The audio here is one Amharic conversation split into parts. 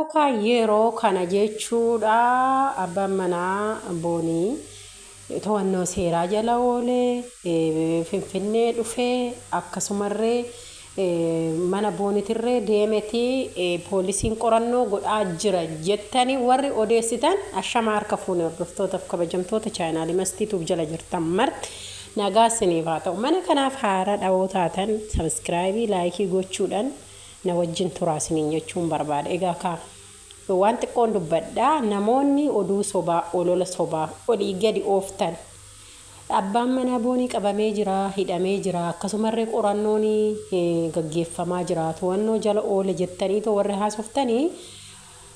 Egaa yeroo kana jechuudha abbaan manaa boonii to'annoo seeraa jala oolee Finfinnee dhufee akkasumarree mana boonitirree deemetii poolisiin qorannoo godhaa jira jettanii warri odeessitan ashama harka fuunee hordoftootaaf kabajamtoota chaanaalii mastiituuf jala jirtan marti nagaa isiniif haa ta'u. Mana kanaaf haara dhawoo taatan sabiskiraayibii laayikii gochuudhaan na wajjin turaa isiniin jechuun barbaada. Egaa kaa waan xiqqoon dubbadhaa namoonni oduu sobaa olola sobaa olii gadi ooftan abbaan manaa boonii qabamee jira hidhamee jira akkasumarree qorannoon gaggeeffamaa jira to'annoo jala oole jettaniitoo warri haasoftanii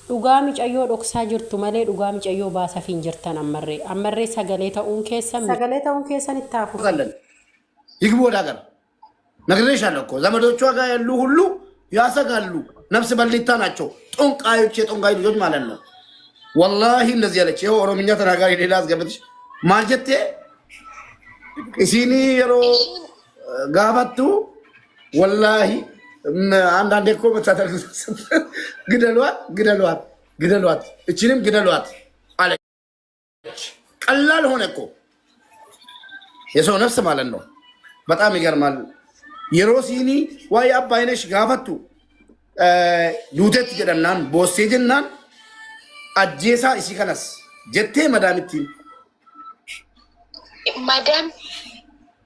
dhugaa micayyoo dhoksaa jirtu malee dhugaa micayyoo baasafiin jirtan ammarree sagalee ta'uun keessan itti hafu ይግቡ ወደ ሀገር ነግሬሻለሁ እኮ ዘመዶቿ ጋር ያሉ ሁሉ ያሰጋሉ ነፍስ በሊታ ናቸው ጦንቃዮች የጦንቃይ ልጆች ማለት ነው والله እንደዚህ ያለች ይሄ ኦሮምኛ ተናጋሪ ሌላ አስገብተሽ ማጀቴ እሲኒ የሮ ጋባቱ والله አንዳንዴ እኮ መታተል ግደሏት እቺንም ግደሏት አለች ቀላል ሆነ እኮ የሰው ነፍስ ማለት ነው በጣም ይገርማል የሮሲኒ ዋይ አባይነሽ ጋፈቱ ዱቴት ጀደናን ቦሴ ጀናን አጄሳ እሲ ከነስ ጀቴ መዳምቲ ማዳም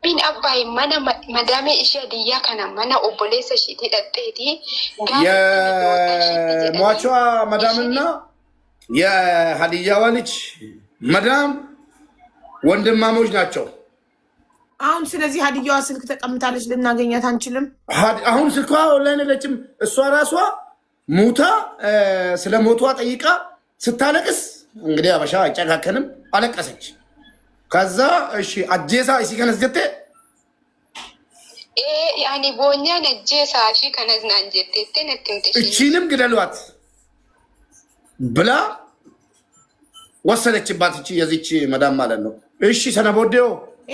ቢን አባይ ማና ማዳሜ እሺ ዲያ ከና ማና ኦቦሌሰ ሺቲ ደጤቲ የሟቿ ማዳምና የሀዲያዋ ልጅ ማዳም ወንድማሞች ናቸው። አሁን ስለዚህ ሀዲያዋ ስልክ ተቀምጣለች ልናገኛት አንችልም። አሁን ስልኳ ኦንላይን ለችም እሷ ራሷ ሙታ ስለ ሞቷ ጠይቃ ስታለቅስ እንግዲህ አበሻ አይጨካከንም አለቀሰች። ከዛ እሺ አጄሳ እሺ ከነስ ጀቴ ያኒ ቦኛ ነጄሳ እሺ ከነዝና እንጀቴ ተነትምተሽ እቺንም ግደሏት ብላ ወሰደችባት። እቺ የዚች መዳም ማለት ነው። እሺ ሰነቦዴው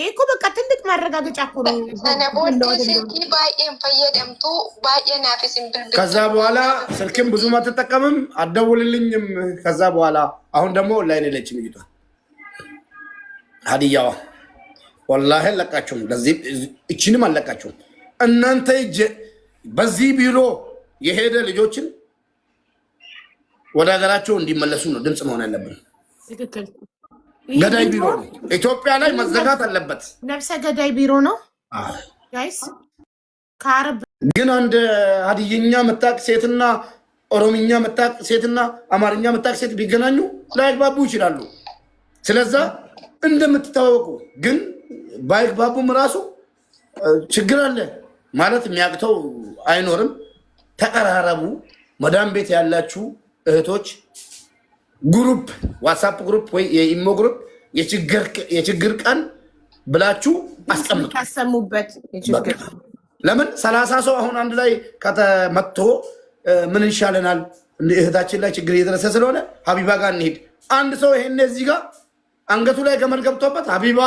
እኮ በቃ ትልቅ ማረጋገጫ እኮ ነው። ሰነቦዴው ስልኪ ባየን ፈየደምቱ ባየን አፍስም ብልብል ከዛ በኋላ ስልክም ብዙ አትጠቀምም አደውልልኝም። ከዛ በኋላ አሁን ደግሞ ኦንላይን ለችም ይቷ ሀዲያዋ والله ለቃችሁም ለዚህ እቺንም አለቃችሁም። እናንተ በዚህ ቢሮ የሄደ ልጆችን ወደ ሀገራቸው እንዲመለሱ ነው ድምጽ መሆን ያለብን። ትክክል። ገዳይ ቢሮ ነው ኢትዮጵያ ላይ መዘጋት አለበት። ነፍሰ ገዳይ ቢሮ ነው ጋይስ። ከአረብ ግን አንድ ሀዲይኛ መጣቅ ሴትና ኦሮምኛ መጣቅ ሴትና አማርኛ መጣቅ ሴት ቢገናኙ ላይግባቡ ይችላሉ። ስለዚህ እንደምትታወቁ ግን ባይግባቡም ራሱ ችግር አለ ማለት የሚያቅተው አይኖርም። ተቀራረቡ። መዳም ቤት ያላችሁ እህቶች ግሩፕ ዋትስአፕ ግሩፕ ወይ የኢሞ ግሩፕ የችግር ቀን ብላችሁ አስቀምጡ ታሰሙበት። የችግር ለምን 30 ሰው አሁን አንድ ላይ ከተመቶ ምን ይሻለናል? እህታችን ላይ ችግር እየደረሰ ስለሆነ ሀቢባ ጋር እንሂድ። አንድ ሰው ይሄን እዚህ ጋር አንገቱ ላይ ገመድ ገብቶበት ሀቢባ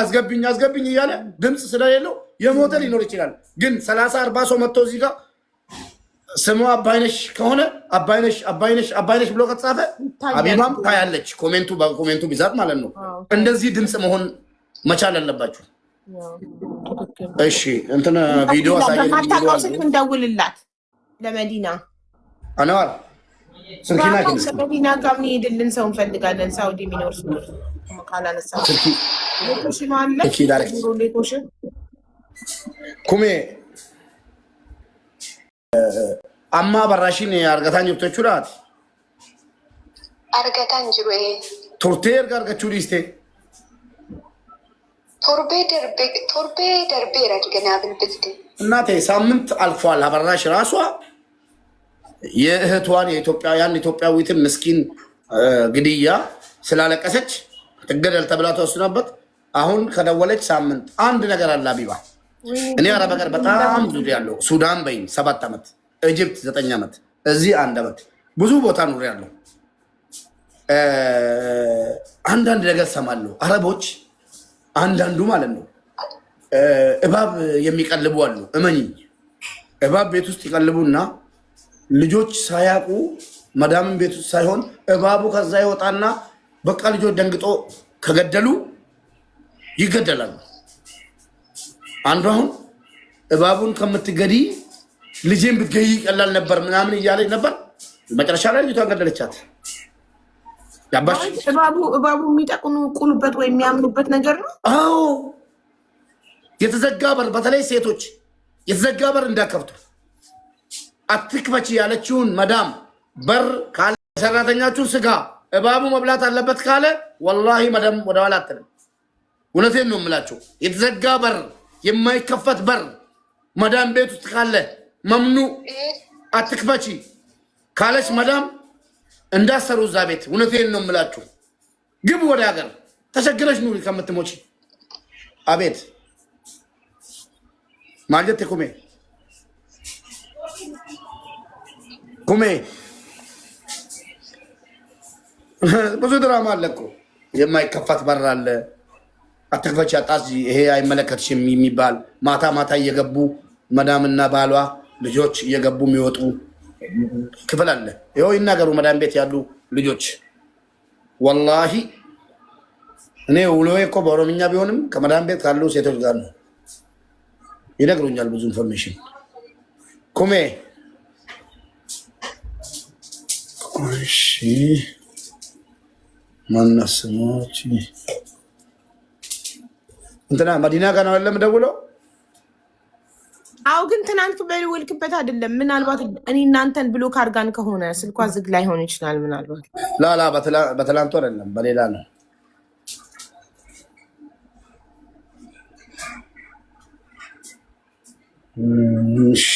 አስገብኝ እያለ ድምፅ ስለሌለው የሞተ ሊኖር ይችላል። ግን 30-40 ሰው መጥቶ እዚህ ጋር ስሙ አባይነሽ ከሆነ አባይነሽ ብሎ ከተጻፈ ሀቢባም ታያለች። በኮሜንቱ ብዛት ማለት ነው። እንደዚህ ድምፅ መሆን መቻል አለባችሁ። እሺ እንትን ቪዲዮ ስልክ እንደውልላት ለመዲና አነዋር ስልኪና መዲና ጋር የሚሄድልን ሰው እንፈልጋለን። ሳውዲ የሚኖር ሰው ካላነሳ ኩሜ አማ በራሽን አርገታን ይብተቹ ላት አርገታን ጅሩ ቱርቴ አርጋርገቹ ዲስቴ ቶርቤ ደርቤ ረድገና ብልብልት እናቴ ሳምንት አልፏል። አበራሽ ራሷ የእህቷን የኢትዮጵያውያን ኢትዮጵያዊትን ምስኪን ግድያ ስላለቀሰች ትገደል ተብላ ተወስኖበት አሁን ከደወለች ሳምንት አንድ ነገር አለ። ሀቢባ እኔ አረብ ሀገር በጣም ብዙ ያለው ሱዳን በይም 7 ዓመት ኢጅፕት 9 ዓመት እዚህ 1 ዓመት ብዙ ቦታ ኑር ያለው አንዳንድ ነገር ሰማለሁ። አረቦች አንዳንዱ ማለት ነው እባብ የሚቀልቡ አሉ። እመኚኝ እባብ ቤት ውስጥ ይቀልቡና ልጆች ሳያቁ መዳምን ቤት ውስጥ ሳይሆን እባቡ ከዛ ይወጣና በቃ ልጆች ደንግጦ ከገደሉ ይገደላሉ። አንዱ አሁን እባቡን ከምትገዲ ልጄን ብትገይ ቀላል ነበር ምናምን እያለች ነበር። መጨረሻ ላይ ልጅቷን ገደለቻት። ያባሽ እባቡ የሚጠቁኑበት ወይ የሚያምኑበት ነገር ነው። አዎ የተዘጋ በር፣ በተለይ ሴቶች የተዘጋ በር እንዳከፍቱ አትክፈቺ ያለችውን መዳም በር ካለ ሰራተኛችሁን ስጋ እባቡ መብላት አለበት ካለ ወላሂ መዳም ወደኋላ አትልም። እውነቴን ነው የምላቸው። የተዘጋ በር የማይከፈት በር መዳም ቤት ውስጥ ካለ መምኑ አትክፈቺ ካለች መዳም እንዳሰሩ እዛ ቤት። እውነቴን ነው የምላችሁ። ግቡ ወደ ሀገር ተቸግረሽ ኑሪ ከምትሞቺ። አቤት ማለት ኩሜ ኩሜ ብዙ ድራማ አለ እኮ። የማይከፈት በር አለ። አትክፈቺ አጣዚ ይሄ አይመለከትሽም የሚባል ማታ ማታ እየገቡ መዳምና ባሏ ልጆች እየገቡ የሚወጡ ክፍል አለ። ይኸው ይናገሩ መዳም ቤት ያሉ ልጆች። ወላሂ እኔ ውሎዬ እኮ በኦሮምኛ ቢሆንም ከመዳም ቤት ካሉ ሴቶች ጋር ነው። ይነግሩኛል ብዙ ኢንፎርሜሽን። ኩሜ እሺ ማናስሞች እንትና መዲና ጋር ነው አይደለም ደውለው። አው ግን ትናንት በልወልክበት አይደለም። ምናልባት እኔ እናንተን ብሎክ አድርጋን ከሆነ ስልኳ ዝግ ላይ ሆን ይችላል። ምናልባት ላላ በትላንቱ አይደለም በሌላ ነው። እሺ